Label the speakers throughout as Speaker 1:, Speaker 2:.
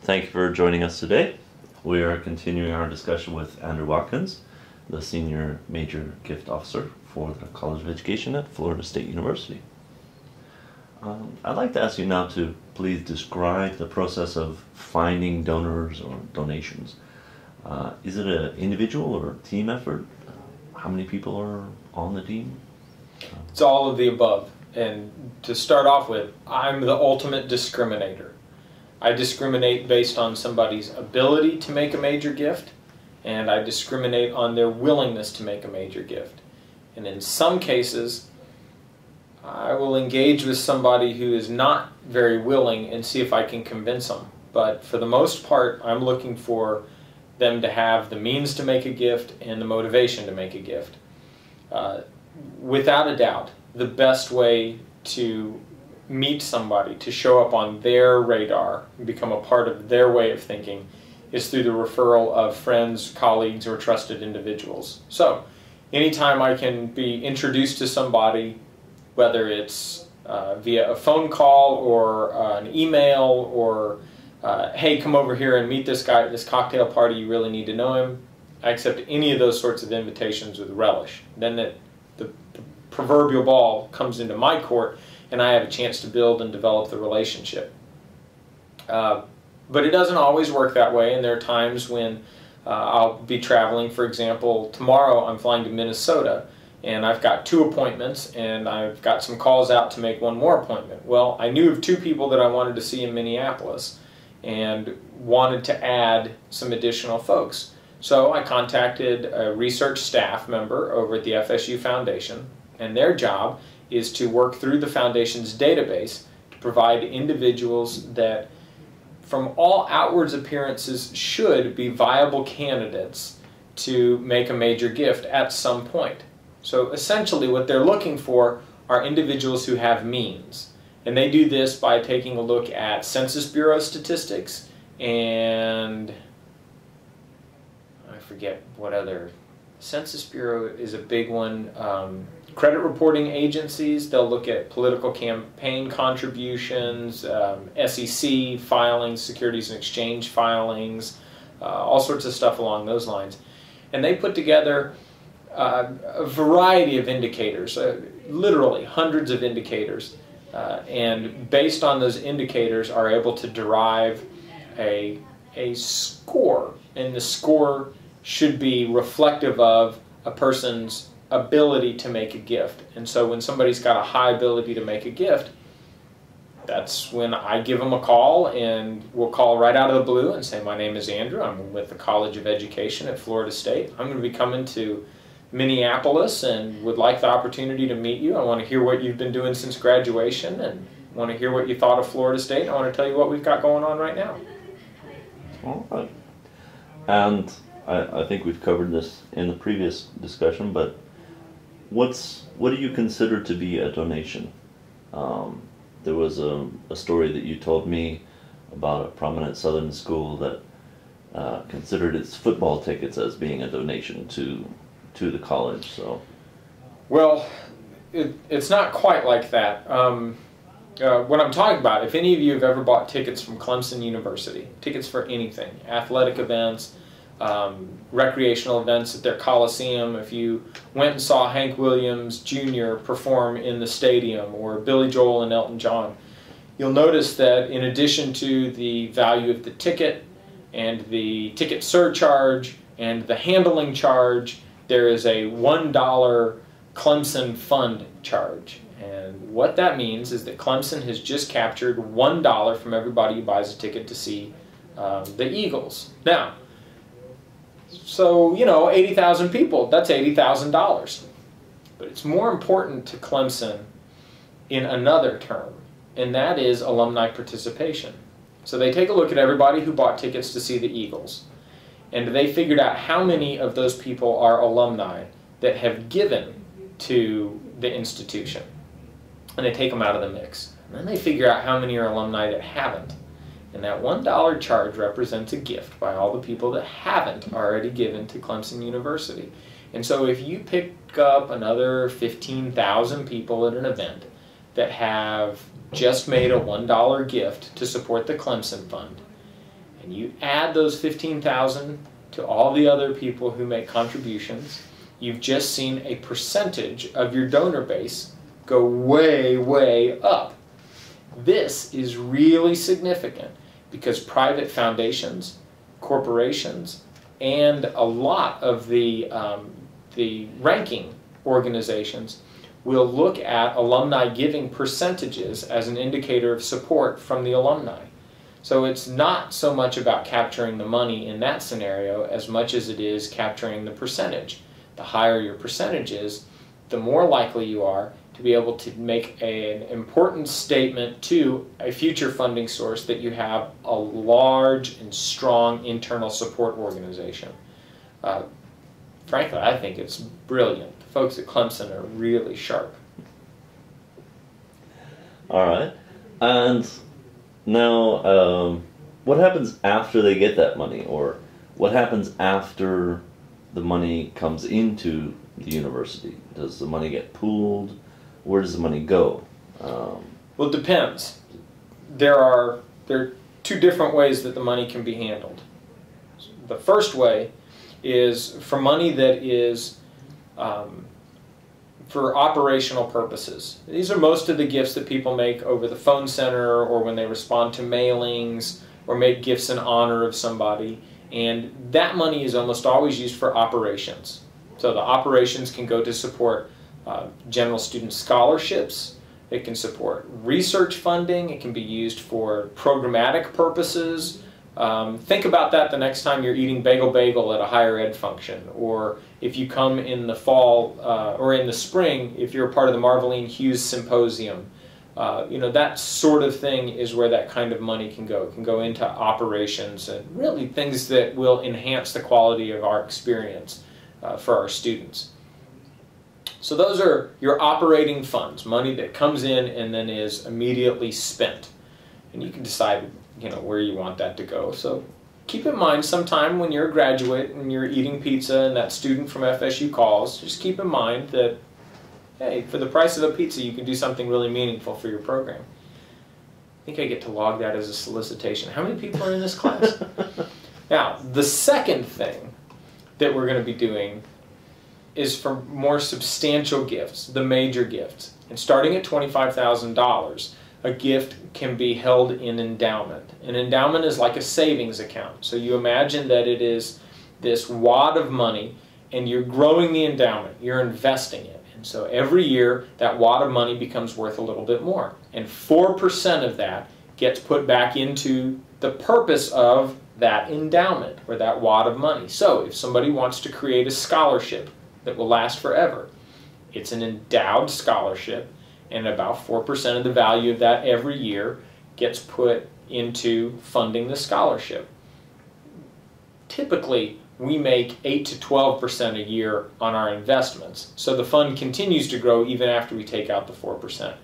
Speaker 1: Thank you for joining us today. We are continuing our discussion with Andrew Watkins, the Senior Major Gift Officer for the College of Education at Florida State University. I'd like to ask you now to please describe the process of finding donors or donations. Is it an individual or team effort? How many people are on the team?
Speaker 2: It's all of the above. And to start off with, I'm the ultimate discriminator. I discriminate based on somebody's ability to make a major gift, and I discriminate on their willingness to make a major gift. And in some cases, I will engage with somebody who is not very willing and see if I can convince them. But for the most part, I'm looking for them to have the means to make a gift and the motivation to make a gift. Without a doubt, the best way to meet somebody, to show up on their radar, and become a part of their way of thinking, is through the referral of friends, colleagues, or trusted individuals. So, anytime I can be introduced to somebody, whether it's via a phone call or an email or, hey, come over here and meet this guy at this cocktail party, you really need to know him, I accept any of those sorts of invitations with relish. Then the proverbial ball comes into my court and I have a chance to build and develop the relationship. But it doesn't always work that way, and there are times when I'll be traveling. For example, tomorrow I'm flying to Minnesota, and I've got 2 appointments, and I've got some calls out to make 1 more appointment. Well, I knew of 2 people that I wanted to see in Minneapolis and wanted to add some additional folks. So I contacted a research staff member over at the FSU Foundation, and their job is to work through the Foundation's database to provide individuals that, from all outwards appearances, should be viable candidates to make a major gift at some point. So essentially what they're looking for are individuals who have means. And they do this by taking a look at Census Bureau statistics and I forget what other. Census Bureau is a big one. Credit reporting agencies, they'll look at political campaign contributions, SEC filings, Securities and Exchange filings, all sorts of stuff along those lines. And they put together a variety of indicators, literally hundreds of indicators, and based on those indicators are able to derive a score, and the score should be reflective of a person's ability to make a gift. And so when somebody's got a high ability to make a gift, that's when I give them a call, and we'll call right out of the blue and say, my name is Andrew, I'm with the College of Education at Florida State. I'm going to be coming to Minneapolis and would like the opportunity to meet you. I want to hear what you've been doing since graduation and want to hear what you thought of Florida State. I want to tell you what we've got going on right now.
Speaker 1: All right. And I think we've covered this in the previous discussion, but what do you consider to be a donation? There was a story that you told me about a prominent Southern school that considered its football tickets as being a donation to the college. So,
Speaker 2: well, it's not quite like that. What I'm talking about, if any of you have ever bought tickets from Clemson University, tickets for anything, athletic events, recreational events at their Coliseum, if you went and saw Hank Williams Jr. perform in the stadium, or Billy Joel and Elton John, you'll notice that in addition to the value of the ticket and the ticket surcharge and the handling charge, there is a $1 Clemson fund charge. And what that means is that Clemson has just captured $1 from everybody who buys a ticket to see the Eagles. Now, so, 80,000 people, that's $80,000. But it's more important to Clemson in another term, and that is alumni participation. So they take a look at everybody who bought tickets to see the Eagles, and they figured out how many of those people are alumni that have given to the institution. And they take them out of the mix. And then they figure out how many are alumni that haven't. And that $1 charge represents a gift by all the people that haven't already given to Clemson University. And so if you pick up another 15,000 people at an event that have just made a $1 gift to support the Clemson Fund, and you add those 15,000 to all the other people who make contributions, you've just seen a percentage of your donor base go way, way up. This is really significant because private foundations, corporations, and a lot of the ranking organizations will look at alumni giving percentages as an indicator of support from the alumni. So it's not so much about capturing the money in that scenario as much as it is capturing the percentage. The higher your percentage is, the more likely you are to be able to make an important statement to a future funding source that you have a large and strong internal support organization. Frankly, I think it's brilliant. The folks at Clemson are really sharp.
Speaker 1: All right. And now, what happens after they get that money, or what happens after the money comes into the university? Does the money get pooled? Where does the money go?
Speaker 2: Well, it depends. There are two different ways that the money can be handled. The first way is for money that is for operational purposes. These are most of the gifts that people make over the phone center or when they respond to mailings or make gifts in honor of somebody. And that money is almost always used for operations. So the operations can go to support general student scholarships. It can support research funding. It can be used for programmatic purposes. Think about that the next time you're eating bagel at a higher ed function, or if you come in the fall or in the spring, if you're a part of the Marveline Hughes Symposium. You know, that sort of thing is where that kind of money can go. It can go into operations and really things that will enhance the quality of our experience for our students. So those are your operating funds, money that comes in and then is immediately spent. And you can decide, you know, where you want that to go. So keep in mind sometime when you're a graduate and you're eating pizza and that student from FSU calls, just keep in mind that, hey, for the price of a pizza you can do something really meaningful for your program. I think I get to log that as a solicitation. How many people are in this class? Now, the second thing that we're going to be doing is for more substantial gifts, the major gifts. And starting at $25,000, a gift can be held in endowment. An endowment is like a savings account. So you imagine that it is this wad of money and you're growing the endowment, you're investing it. And so every year that wad of money becomes worth a little bit more. And 4% of that gets put back into the purpose of that endowment or that wad of money. So if somebody wants to create a scholarship that will last forever, it's an endowed scholarship, and about 4% of the value of that every year gets put into funding the scholarship. Typically, we make 8 to 12% a year on our investments, so the fund continues to grow even after we take out the 4%.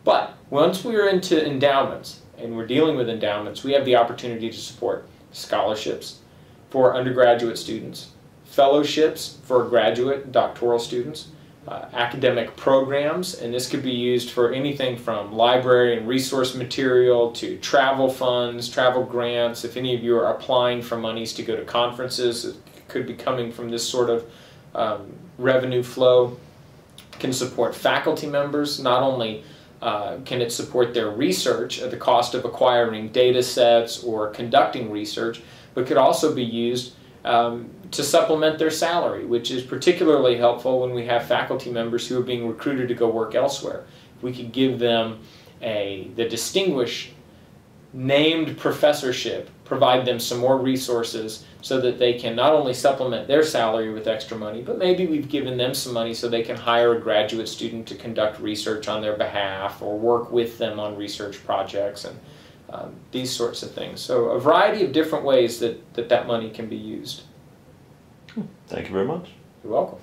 Speaker 2: But once we're into endowments, and we're dealing with endowments, we have the opportunity to support scholarships for undergraduate students, fellowships for graduate and doctoral students, academic programs, and this could be used for anything from library and resource material to travel funds, travel grants. If any of you are applying for monies to go to conferences, it could be coming from this sort of revenue flow. It can support faculty members. Not only can it support their research at the cost of acquiring data sets or conducting research, but could also be used to supplement their salary, which is particularly helpful when we have faculty members who are being recruited to go work elsewhere. We could give them the distinguished named professorship, provide them some more resources so that they can not only supplement their salary with extra money, but maybe we've given them some money so they can hire a graduate student to conduct research on their behalf or work with them on research projects and these sorts of things. So a variety of different ways that money can be used.
Speaker 1: Thank you very much.
Speaker 2: You're welcome.